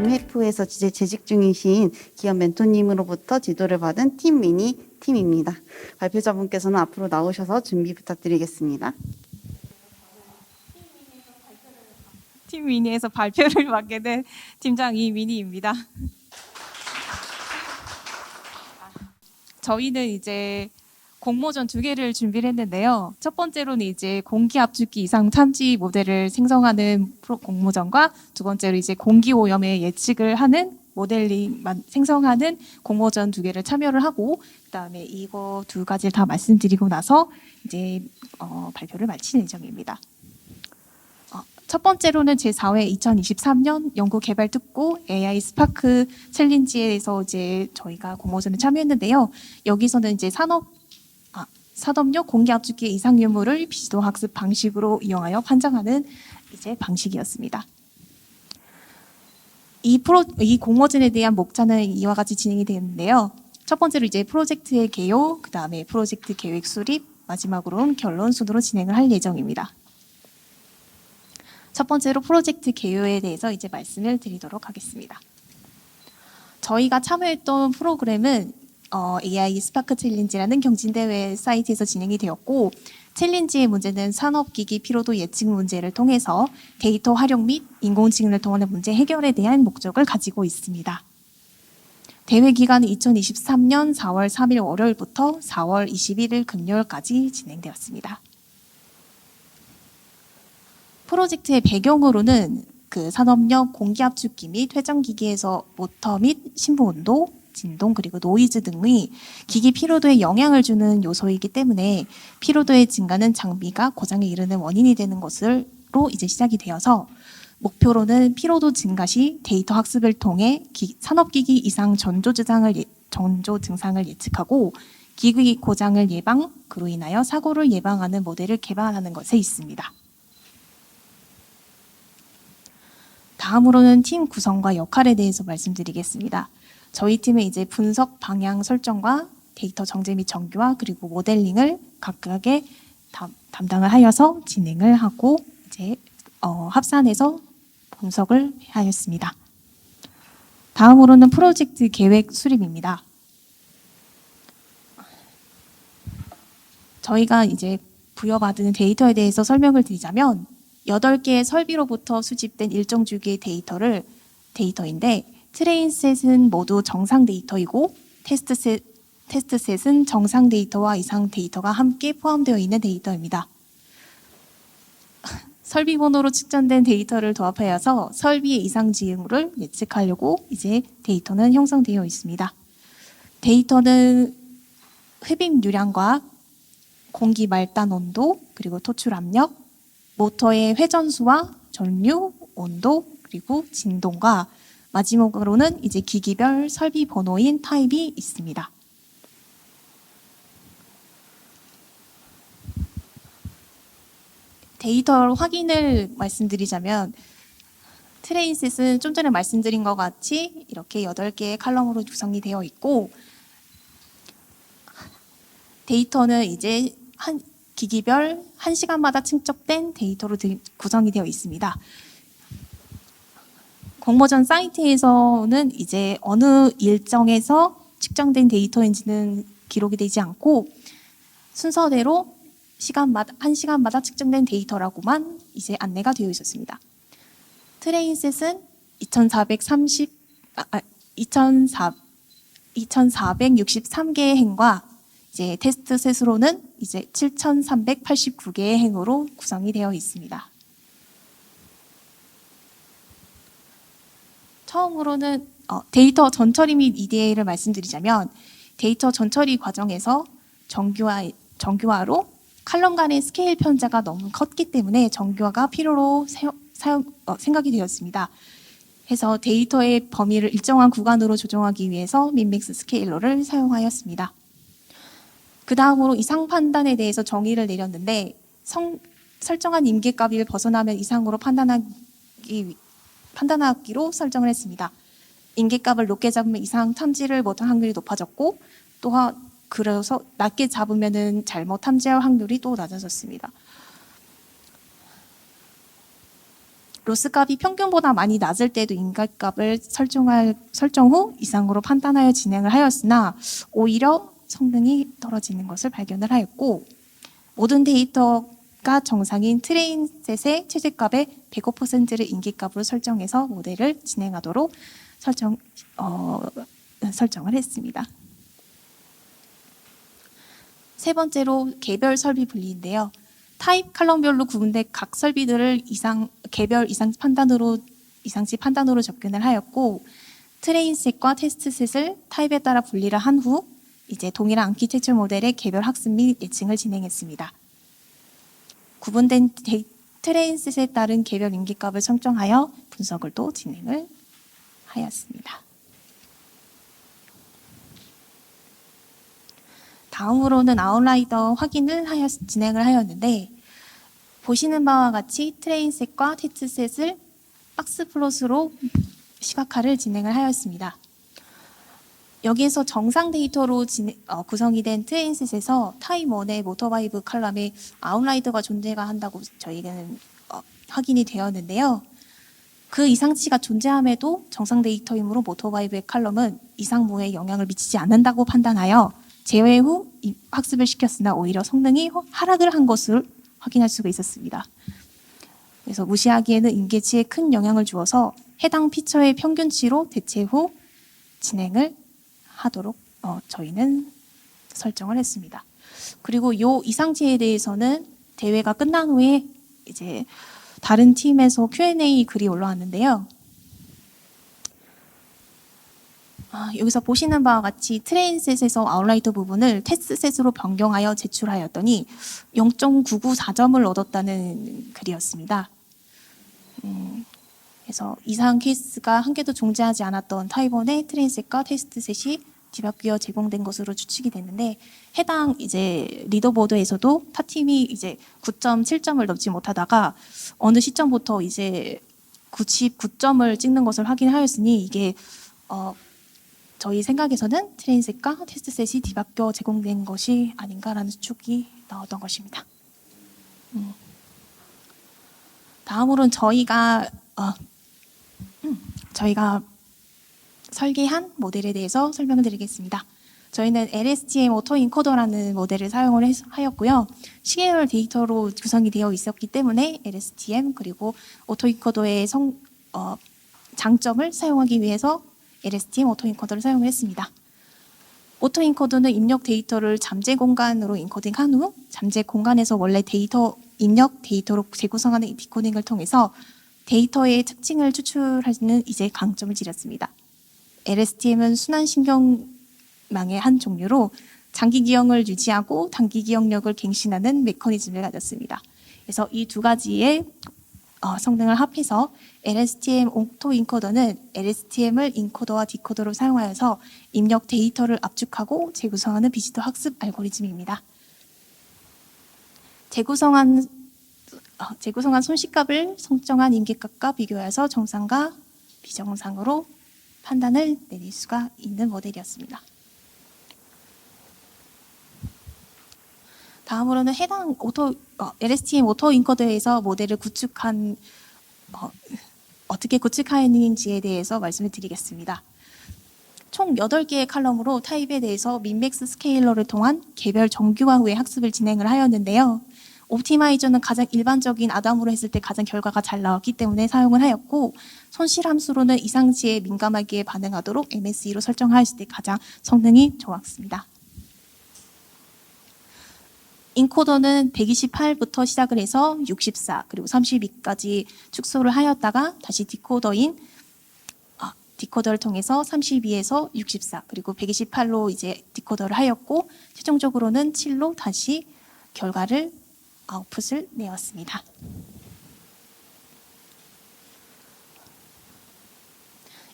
IMF에서 재직 중이신 기업 멘토님으로부터 지도를 받은 팀 미니 팀입니다. 발표자분께서는 앞으로 나오셔서 준비 부탁드리겠습니다. 팀 미니에서 발표를 맡게 된 팀장 이민희입니다. 저희는 이제 공모전 2개를 준비를 했는데요. 첫 번째로는 이제 공기 압축기 이상 탐지 모델을 생성하는 공모전과 두 번째로 이제 공기 오염의 예측을 하는 모델링 생성하는 공모전 2개를 참여를 하고 그다음에 이거 2가지를 다 말씀드리고 나서 이제 발표를 마칠 예정입니다. 첫 번째로는 제4회 2023년 연구개발 특구 AI 스파크 챌린지에서 이제 저희가 공모전에 참여했는데요. 여기서는 이제 산업용 공기 압축기 이상 유무를 비지도 학습 방식으로 이용하여 판정하는 이제 방식이었습니다. 이 공모전에 대한 목차는 이와 같이 진행이 되는데요. 첫 번째로 이제 프로젝트의 개요, 그 다음에 프로젝트 계획 수립, 마지막으로는 결론 순으로 진행을 할 예정입니다. 첫 번째로 프로젝트 개요에 대해서 이제 말씀을 드리도록 하겠습니다. 저희가 참여했던 프로그램은 AI 스파크 챌린지라는 경진대회 사이트에서 진행이 되었고 챌린지의 문제는 산업기기 피로도 예측 문제를 통해서 데이터 활용 및 인공지능을 통한 문제 해결에 대한 목적을 가지고 있습니다. 대회 기간은 2023년 4월 3일 월요일부터 4월 21일 금요일까지 진행되었습니다. 프로젝트의 배경으로는 그 산업용 공기 압축기 및 회전기기에서 모터 및 신부 온도, 진동 그리고 노이즈 등의 기기 피로도에 영향을 주는 요소이기 때문에 피로도의 증가는 장비가 고장에 이르는 원인이 되는 것으로 이제 시작이 되어서 목표로는 피로도 증가 시 데이터 학습을 통해 산업기기 이상 전조 증상을 예측하고 기기 고장을 예방, 그로 인하여 사고를 예방하는 모델을 개발하는 것에 있습니다. 다음으로는 팀 구성과 역할에 대해서 말씀드리겠습니다. 저희 팀은 이제 분석 방향 설정과 데이터 정제 및 정교화 그리고 모델링을 각각의 담당을 하여서 진행을 하고 이제 합산해서 분석을 하였습니다. 다음으로는 프로젝트 계획 수립입니다. 저희가 이제 부여받은 데이터에 대해서 설명을 드리자면 8개의 설비로부터 수집된 일정 주기의 데이터인데 트레인셋은 모두 정상 데이터이고 테스트셋은 정상 데이터와 이상 데이터가 함께 포함되어 있는 데이터입니다. 설비 번호로 측정된 데이터를 도합하여서 설비의 이상 징후를 예측하려고 이제 데이터는 형성되어 있습니다. 데이터는 흡입유량과 공기 말단 온도 그리고 토출 압력 모터의 회전수와 전류, 온도, 그리고 진동과 마지막으로는 이제 기기별 설비 번호인 타입이 있습니다. 데이터 확인을 말씀드리자면 트레인셋은 좀 전에 말씀드린 것 같이 이렇게 8개의 칼럼으로 구성이 되어 있고 데이터는 이제 기기별 1시간마다 측정된 데이터로 구성이 되어 있습니다. 공모전 사이트에서는 이제 어느 일정에서 측정된 데이터인지는 기록이 되지 않고 순서대로 1시간마다 측정된 데이터라고만 이제 안내가 되어 있었습니다. 트레인셋은 2,463개의 행과 이제 테스트셋으로는 이제 7,389개의 행으로 구성이 되어 있습니다. 처음으로는 데이터 전처리 및 EDA를 말씀드리자면 데이터 전처리 과정에서 정교화로 칼럼 간의 스케일 편차가 너무 컸기 때문에 정교화가 필요로 생각이 되었습니다. 해서 데이터의 범위를 일정한 구간으로 조정하기 위해서 민맥스 스케일러를 사용하였습니다. 그 다음으로 이상 판단에 대해서 정의를 내렸는데 설정한 임계값을 벗어나면 이상으로 판단하기로 설정을 했습니다. 임계값을 높게 잡으면 이상 탐지를 못할 확률이 높아졌고 또한 그래서 낮게 잡으면 잘못 탐지할 확률이 또 낮아졌습니다. 로스값이 평균보다 많이 낮을 때도 인계값을 설정 후 이상으로 판단하여 진행을 하였으나 오히려 성능이 떨어지는 것을 발견을 하였고, 모든 데이터가 정상인 트레인셋의 최저값의 105%를 인계값으로 설정해서 모델을 진행하도록 설정을 했습니다. 세 번째로 개별 설비 분리인데요. 타입 칼럼별로 구분된 각 설비들을 개별 이상치 판단으로 접근을 하였고, 트레인셋과 테스트셋을 타입에 따라 분리를 한 후 이제 동일한 아키텍처 모델의 개별 학습 및 예측을 진행했습니다. 구분된 트레인셋에 따른 개별 인계값을 설정하여 분석을 또 진행을 하였습니다. 다음으로는 아웃라이더 확인을 진행을 하였는데, 보시는 바와 같이 트레인셋과 테스트셋을 박스 플롯으로 시각화를 진행을 하였습니다. 여기에서 정상 데이터로 구성이 된 트레인셋에서 타입 1의 모터바이브 칼럼에 아웃라이더가 존재가 한다고 저희는 확인이 되었는데요. 그 이상치가 존재함에도 정상 데이터이므로 모터바이브의 칼럼은 이상무에 영향을 미치지 않는다고 판단하여 제외 후 학습을 시켰으나 오히려 성능이 하락을 한 것을 확인할 수가 있었습니다. 그래서 무시하기에는 인계치에 큰 영향을 주어서 해당 피처의 평균치로 대체 후 진행을 하도록 저희는 설정을 했습니다. 그리고 이 이상치에 대해서는 대회가 끝난 후에 이제 다른 팀에서 Q&A 글이 올라왔는데요. 여기서 보시는 바와 같이 트레인셋에서 아웃라이터 부분을 테스트셋으로 변경하여 제출하였더니 0.994점을 얻었다는 글이었습니다. 그래서 이상 케이스가 한 개도 존재하지 않았던 타입 1의 트레인셋과 테스트셋이 디바퀴어 제공된 것으로 추측이 됐는데, 해당 이제 리더보드에서도 타 팀이 이제 9.7점을 넘지 못하다가 어느 시점부터 이제 99점을 찍는 것을 확인하였으니 이게 저희 생각에서는 트레인셋과 테스트셋이 뒤바뀌어 제공된 것이 아닌가라는 추측이 나왔던 것입니다. 다음으로는 저희가 설계한 모델에 대해서 설명을 드리겠습니다. 저희는 LSTM 오토인코더라는 모델을 사용을 하였고요. 시계열 데이터로 구성이 되어 있었기 때문에 LSTM 그리고 오토인코더의 장점을 사용하기 위해서 LSTM 오토인코더를 사용을 했습니다. 오토인코더는 입력 데이터를 잠재 공간으로 인코딩한 후 잠재 공간에서 원래 입력 데이터로 재구성하는 디코딩을 통해서 데이터의 특징을 추출하는 이제 강점을 지녔습니다. LSTM은 순환신경망의 한 종류로 장기 기억을 유지하고 단기 기억력을 갱신하는 메커니즘을 가졌습니다. 그래서 이 두 가지의 성능을 합해서 LSTM 오토인코더는 LSTM을 인코더와 디코더로 사용하여서 입력 데이터를 압축하고 재구성하는 비지터 학습 알고리즘입니다. 재구성한 손시값을 설정한 인계값과 비교해서 정상과 비정상으로 판단을 내릴 수가 있는 모델이었습니다. 다음으로는 해당 LSTM 오토인코더에서 모델을 어떻게 구축하였는지에 대해서 말씀을 드리겠습니다. 총 8개의 칼럼으로 타입에 대해서 민맥스 스케일러를 통한 개별 정규화 후에 학습을 진행을 하였는데요. 옵티마이저는 가장 일반적인 아담으로 했을 때 가장 결과가 잘 나왔기 때문에 사용을 하였고, 손실 함수로는 이상치에 민감하게 반응하도록 MSE로 설정하였을 때 가장 성능이 좋았습니다. 인코더는 128부터 시작을 해서 64 그리고 32까지 축소를 하였다가 다시 디코더를 통해서 32에서 64 그리고 128로 이제 디코더를 하였고, 최종적으로는 7로 다시 결과를 아웃풋을 내었습니다.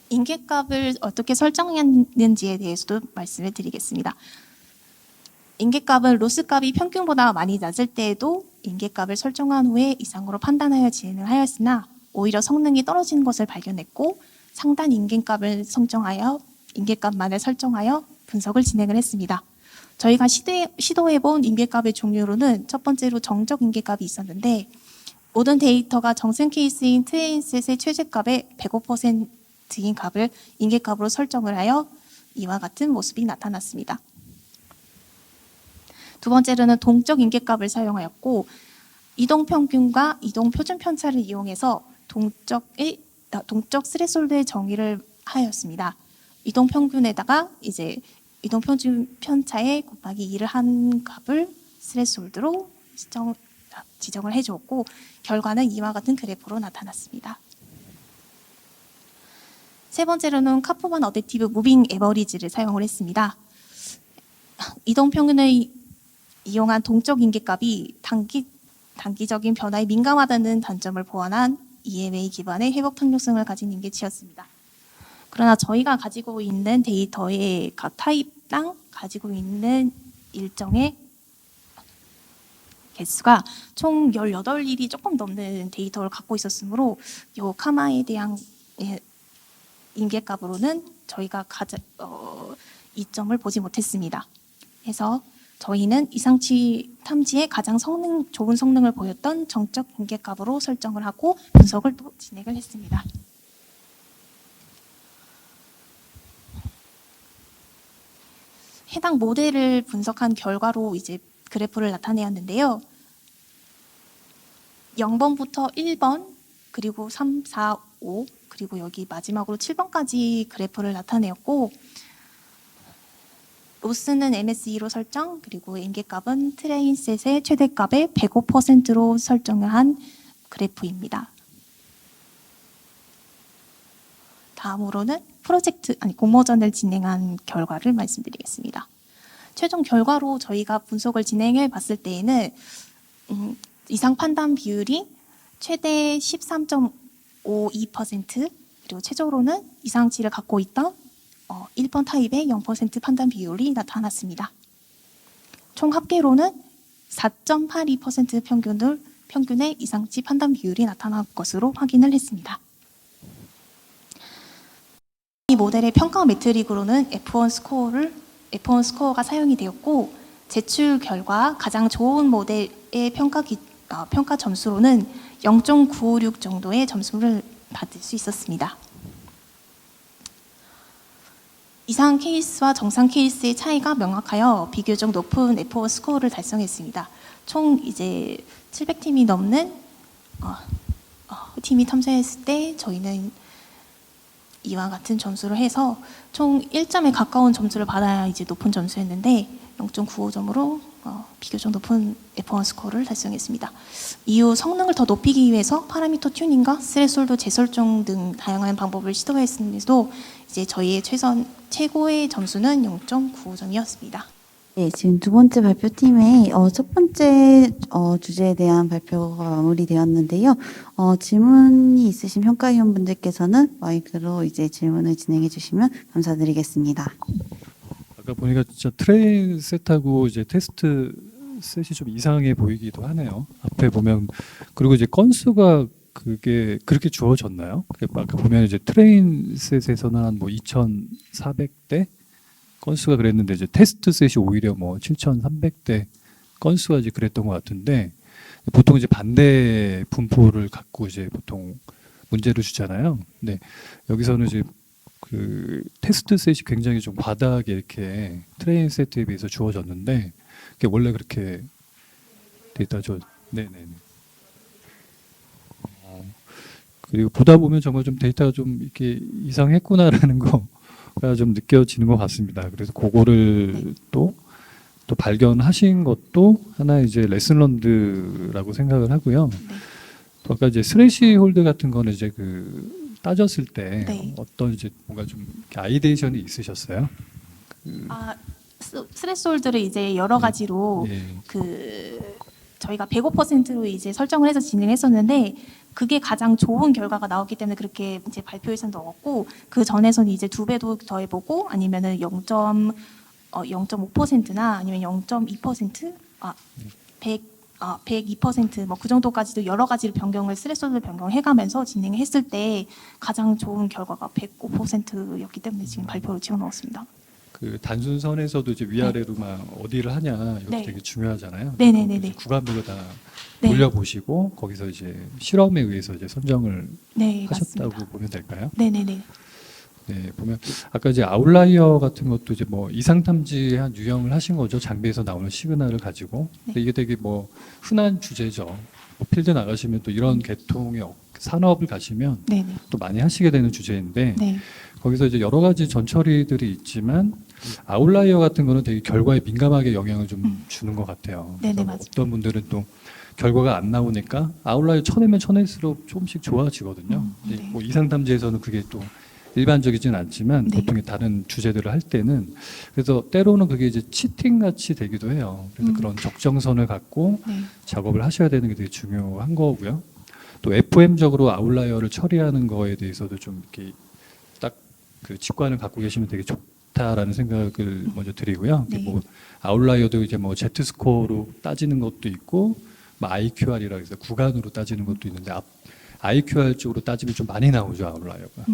인계값을 어떻게 설정했는지에 대해서도 말씀을 드리겠습니다. 인계값은 로스값이 평균보다 많이 낮을 때에도 인계값을 설정한 후에 이상으로 판단하여 진행을 하였으나 오히려 성능이 떨어지는 것을 발견했고, 상단 인계값만을 설정하여 분석을 진행을 했습니다. 저희가 시도해본 인계값의 종류로는 첫 번째로 정적 인계값이 있었는데, 모든 데이터가 정생 케이스인 트레인셋의 최저값의 105%인 값을 인계값으로 설정을 하여 이와 같은 모습이 나타났습니다. 두 번째로는 동적 인계값을 사용하였고 이동평균과 이동표준 편차를 이용해서 동적 스레솔드의 정의를 하였습니다. 이동평균에다가 이제 이동표준 편차에 곱하기 2를 한 값을 스레솔드로 지정을 해주었고 결과는 이와 같은 그래프로 나타났습니다. 세 번째로는 카프만 어댑티브 무빙 에버리지를 사용을 했습니다. 이동평균을 이용한 동적 인계값이 단기적인 변화에 민감하다는 단점을 보완한 EMA 기반의 회복 탄력성을 가진 인계치였습니다. 그러나 저희가 가지고 있는 데이터의 각 타입당 가지고 있는 일정의 개수가 총 18일이 조금 넘는 데이터를 갖고 있었으므로 이 카마에 대한 인계값으로는 저희가 이점을 보지 못했습니다. 그래서 저희는 이상치 탐지에 가장 좋은 성능을 보였던 정적 인계값으로 설정을 하고 분석을 또 진행을 했습니다. 해당 모델을 분석한 결과로 이제 그래프를 나타내었는데요. 0번부터 1번, 그리고 3, 4, 5, 그리고 여기 마지막으로 7번까지 그래프를 나타내었고 로스는 MSE로 설정, 그리고 인계값은 트레인셋의 최대값의 105%로 설정을 한 그래프입니다. 다음으로는 공모전을 진행한 결과를 말씀드리겠습니다. 최종 결과로 저희가 분석을 진행해 봤을 때에는 이상 판단 비율이 최대 13.52%, 그리고 최저로는 이상치를 갖고 있던 1번 타입의 0% 판단 비율이 나타났습니다. 총 합계로는 4.82% 평균의 이상치 판단 비율이 나타난 것으로 확인을 했습니다. 이 모델의 평가 매트릭으로는 F1 스코어가 사용이 되었고 제출 결과 가장 좋은 모델의 평가 점수로는 0.956 정도의 점수를 받을 수 있었습니다. 이상 케이스와 정상 케이스의 차이가 명확하여 비교적 높은 F1 스코어를 달성했습니다. 총 이제 700팀이 넘는 팀이 탐사했을 때 저희는 이와 같은 점수를 해서 총 1점에 가까운 점수를 받아야 이제 높은 점수였는데 0.95점으로 비교적 높은 F1 스코어를 달성했습니다. 이후 성능을 더 높이기 위해서 파라미터 튜닝과 스레솔드 재설정 등 다양한 방법을 시도했음에도 이제 저희의 최고의 점수는 0.95점이었습니다. 네, 지금 두 번째 발표팀의 첫 번째 주제에 대한 발표가 마무리되었는데요. 질문이 있으신 평가위원분들께서는 마이크로 이제 질문을 진행해 주시면 감사드리겠습니다. 아까 보니까 진짜 트레인 셋하고 이제 테스트 셋이 좀 이상해 보이기도 하네요. 앞에 보면 그리고 이제 건수가 그게 그렇게 주어졌나요? 아까 보면 이제 트레인 셋에서는 한 뭐 2,400대 건수가 그랬는데 이제 테스트 셋이 오히려 뭐 7,300대 건수가 이제 그랬던 것 같은데 보통 이제 반대 분포를 갖고 이제 보통 문제를 주잖아요. 근데 여기서는 이제 그 테스트 셋이 굉장히 좀 과다하게 이렇게 트레인 세트에 비해서 주어졌는데 그게 원래 그렇게 데이터죠. 네네네. 그리고 보다 보면 정말 좀 데이터가 좀 이렇게 이상했구나라는 거가 좀 느껴지는 것 같습니다. 그래서 그거를 또 발견하신 것도 하나의 이제 레슨런드라고 생각을 하고요. 또 아까 이제 스레시 홀드 같은 거는 이제 그 따졌을 때 네. 어떤 이제 뭔가 좀 이렇게 아이데이션이 있으셨어요? 스레솔드를 이제 여러 가지로 예. 저희가 105%로 이제 설정을 해서 진행했었는데 그게 가장 좋은 결과가 나왔기 때문에 그렇게 이제 발표에서 넣었고 그 전에서는 이제 2배도 더해보고 아니면은 0.5%나 아니면 0.2%, 102% 뭐 그 정도까지도 여러 가지를 스레솔드 변경해가면서 진행했을 때 가장 좋은 결과가 105%였기 때문에 지금 발표를 집어넣었습니다. 그 단순선에서도 이제 위아래로 막 어디를 하냐 이것도 네. 되게 중요하잖아요. 네네네네. 그래서 구간별로 다 네. 돌려보시고 거기서 이제 실험에 의해서 이제 선정을 네, 하셨다고 맞습니다. 보면 될까요? 네네네. 네, 보면 아까 이제 아웃라이어 같은 것도 이제 뭐 이상 탐지한 유형을 하신 거죠. 장비에서 나오는 시그널을 가지고. 근데 이게 되게 뭐 흔한 주제죠. 뭐 필드 나가시면 또 이런 계통의 산업을 가시면 네네. 또 많이 하시게 되는 주제인데 네. 거기서 이제 여러 가지 전처리들이 있지만 아웃라이어 같은 거는 되게 결과에 민감하게 영향을 좀 주는 것 같아요. 네네, 그래서 맞아요. 어떤 분들은 또 결과가 안 나오니까 아웃라이어 쳐내면 쳐낼수록 조금씩 좋아지거든요. 네. 이제 뭐 이상 탐지에서는 그게 또 일반적이진 않지만 네. 보통의 다른 주제들을 할 때는 그래서 때로는 그게 이제 치팅 같이 되기도 해요. 그래서 그런 적정선을 갖고 네. 작업을 하셔야 되는 게 되게 중요한 거고요. 또 FM적으로 아웃라이어를 처리하는 거에 대해서도 좀 이렇게 딱 그 직관을 갖고 계시면 되게 좋다라는 생각을 먼저 드리고요. 네. 뭐 아웃라이어도 이제 뭐 Z 스코어로 따지는 것도 있고, 뭐 IQR이라 해서 구간으로 따지는 것도 있는데 IQR 쪽으로 따지면 좀 많이 나오죠 아웃라이어가.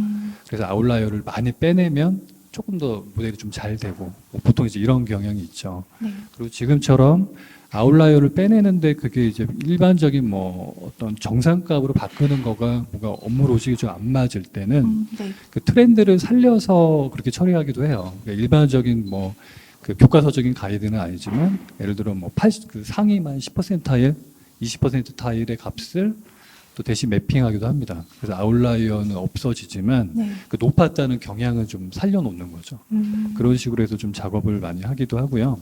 그래서 아웃라이어를 많이 빼내면 조금 더 모델이 좀 잘 되고 뭐 보통 이제 이런 경향이 있죠. 네. 그리고 지금처럼 아웃라이어를 빼내는데 그게 이제 일반적인 뭐 어떤 정상값으로 바꾸는 거가 뭔가 업무 로직이 좀 안 맞을 때는 네. 그 트렌드를 살려서 그렇게 처리하기도 해요. 그러니까 일반적인 뭐 그 교과서적인 가이드는 아니지만 예를 들어 뭐 그 상위만 10% 타일, 20% 타일의 값을 또 대신 매핑하기도 합니다. 그래서 아웃라이어는 없어지지만 네. 그 높았다는 경향을 좀 살려놓는 거죠. 그런 식으로 해서 좀 작업을 많이 하기도 하고요.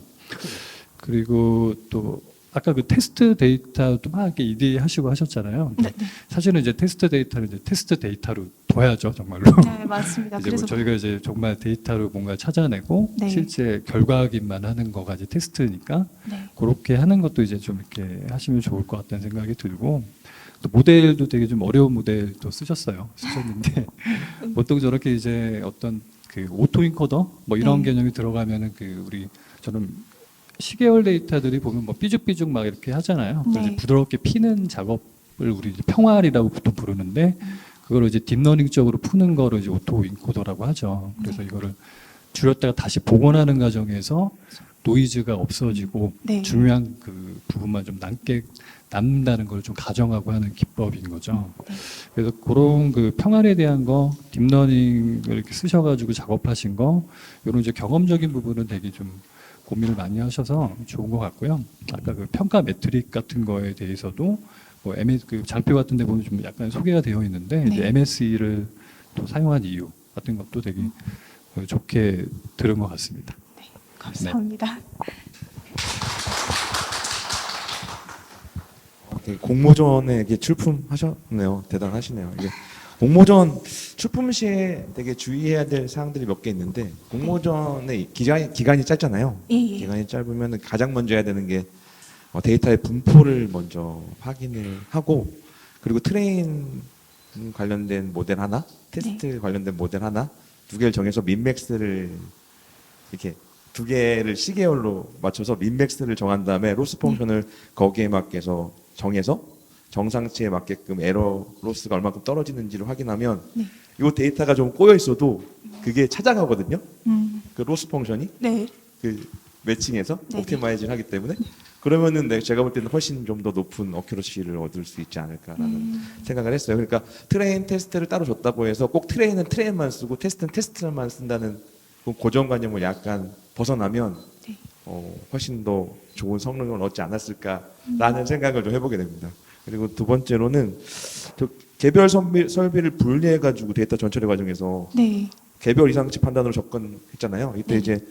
그리고 또 아까 그 테스트 데이터도 막 이렇게 EDA 하시고 하셨잖아요. 네. 네. 사실은 이제 테스트 데이터를 이제 테스트 데이터로 둬야죠, 정말로. 네, 맞습니다. 이제 뭐 그래서 저희가 이제 정말 데이터로 뭔가 찾아내고 네. 실제 결과 확인만 하는 거가 이제 테스트니까 네. 그렇게 하는 것도 이제 좀 이렇게 하시면 좋을 것 같다는 생각이 들고 또 모델도 되게 좀 어려운 모델도 쓰셨는데 보통 저렇게 이제 어떤 그 오토 인코더 뭐 이런 네. 개념이 들어가면은 그 우리 저는 시계열 데이터들이 보면 뭐 삐죽삐죽 막 이렇게 하잖아요. 그래서 네. 이제 부드럽게 피는 작업을 우리 이제 평활이라고 보통 부르는데 그거를 이제 딥러닝 쪽으로 푸는 거를 이제 오토 인코더라고 하죠. 그래서 이거를 줄였다가 다시 복원하는 과정에서 노이즈가 없어지고 네. 중요한 그 부분만 좀 남는다는 걸 좀 가정하고 하는 기법인 거죠. 네. 그래서 그런 그 평활에 대한 거, 딥러닝을 이렇게 쓰셔가지고 작업하신 거, 이런 이제 경험적인 부분은 되게 좀 고민을 많이 하셔서 좋은 것 같고요. 아까 그 평가 매트릭 같은 거에 대해서도 뭐 그 장표 같은 데 보면 좀 약간 소개가 되어 있는데 네. 이제 MSE를 또 사용한 이유 같은 것도 되게 좋게 들은 것 같습니다. 감사합니다. 되게 공모전에 이게 출품하셨네요. 대단하시네요. 이게 공모전 출품 시에 되게 주의해야 될 사항들이 몇 개 있는데 공모전의 기간이 짧잖아요. 예, 예. 기간이 짧으면 가장 먼저 해야 되는 게 데이터의 분포를 먼저 확인을 하고 그리고 트레인 관련된 모델 하나, 테스트 관련된 모델 하나, 두 개를 정해서 민맥스를 이렇게 두 개를 시계열로 맞춰서 민맥스를 정한 다음에 로스 펑션을 거기에 맞게서 정해서 정상치에 맞게끔 에러 로스가 얼마큼 떨어지는지를 확인하면 네. 이 데이터가 좀 꼬여 있어도 그게 찾아가거든요. 그 로스 펑션이 네. 그 매칭해서 네네. 옵티마이징을 하기 때문에 그러면은 제가 볼 때는 훨씬 좀 더 높은 어큐러시를 얻을 수 있지 않을까라는 생각을 했어요. 그러니까 트레인 테스트를 따로 줬다고 해서 꼭 트레인은 트레인만 쓰고 테스트는 테스트만 쓴다는 그 고정관념을 약간 벗어나면 네. 훨씬 더 좋은 성능을 얻지 않았을까라는 생각을 좀 해보게 됩니다. 그리고 두 번째로는 저 개별 설비를 분리해 가지고 데이터 전처리 과정에서 네. 개별 이상치 판단으로 접근했잖아요. 이때 네. 이제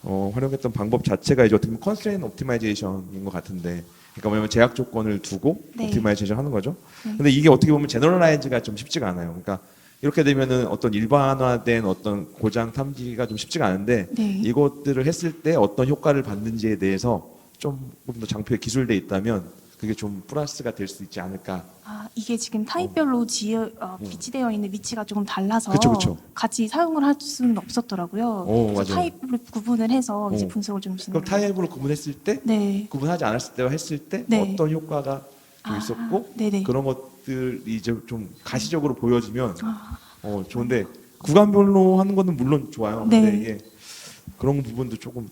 활용했던 방법 자체가 이제 어떻게 보면 컨스트레인 옵티마이제이션인 것 같은데, 그러니까 뭐냐면 제약 조건을 두고 네. 옵티마이제이션 하는 거죠. 네. 근데 이게 어떻게 보면 제너럴라이즈가 좀 쉽지가 않아요. 그러니까 이렇게 되면은 어떤 일반화된 어떤 고장 탐지가 좀 쉽지가 않은데 네. 이것들을 했을 때 어떤 효과를 받는지에 대해서 조금 더 장표에 기술돼 있다면 그게 좀 플러스가 될 수 있지 않을까. 아, 이게 지금 타입별로 비치되어 있는 위치가 조금 달라서 그쵸. 같이 사용을 할 수는 없었더라고요. 그래서 맞아요. 타입을 구분을 해서 이제 어. 분석을 좀 그럼 타입으로 구분했을 때 네. 구분하지 않았을 때와 했을 때 네. 어떤 효과가 좀 아, 있었고 네네. 그런 것들이 이제 좀 가시적으로 보여지면 아, 좋은데 구간별로 하는 거는 물론 좋아요. 근데 네. 이게 그런 부분도 조금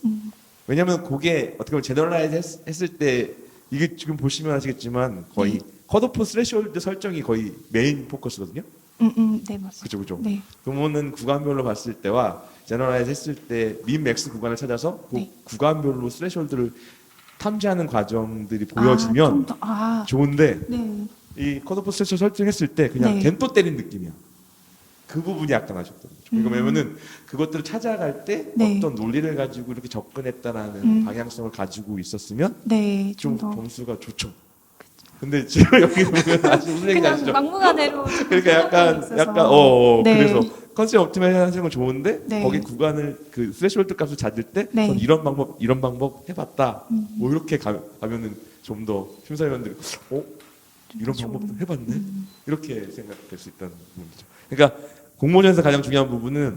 왜냐면 그게 어떻게 보면 제너럴라이즈 했을 때 이게 지금 보시면 아시겠지만 거의 컷오프 스레시홀드 설정이 거의 메인 포커스거든요. 네, 맞습니다. 그죠, 그죠. 네. 그러면은 구간별로 봤을 때와 제너럴라이즈 했을 때 민 맥스 구간을 찾아서 그 네. 구간별로 스레시홀드를 탐지하는 과정들이 보여지면 좋은데 네. 이 컷오프 스레시홀드 설정했을 때 그냥 네. 겐또 때린 느낌이야. 그 부분이 약간 아쉽더라고요. 그러니까 왜냐면은 그것들을 찾아갈 때 네. 어떤 논리를 가지고 이렇게 접근했다라는 방향성을 가지고 있었으면 네, 좀 좀 더. 점수가 좋죠. 근데 지금 여기 보면 아주 무슨 얘기 그냥 아시죠? 막무가내로 그러니까 약간 네. 그래서 컨셉 옵티마이징 하는 건 좋은데 네. 거기 구간을 그 스레시홀드 값을 찾을 때 네. 전 이런 방법 해봤다. 뭐 이렇게 가면은 좀 더 심사위원들이 이런 방법도 해봤네. 이렇게 생각될 수 있다는 부분이죠. 그러니까 공모전에서 가장 중요한 부분은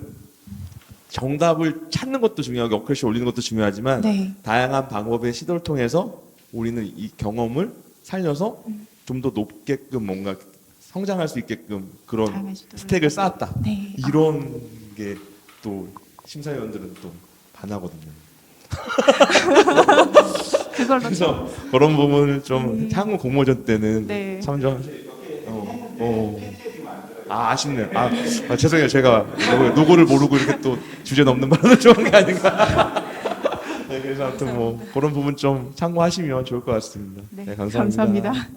정답을 찾는 것도 중요하고 어크래시 올리는 것도 중요하지만 네. 다양한 방법의 시도를 통해서 우리는 이 경험을 살려서 좀 더 높게끔 뭔가 성장할 수 있게끔 그런 다양한 시도를 스택을 쌓았다. 네. 이런 게 또 심사위원들은 또 반하거든요. 그걸로 그래서 그런 부분을 좀 향후 공모전 때는 네. 참 좀 아쉽네요. 죄송해요. 제가 노고를 모르고 이렇게 또 주제 넘는 바람에 좋은 게 아닌가. 네, 그래서 아무튼 뭐 그런 부분 좀 참고하시면 좋을 것 같습니다. 네, 네, 감사합니다. 감사합니다.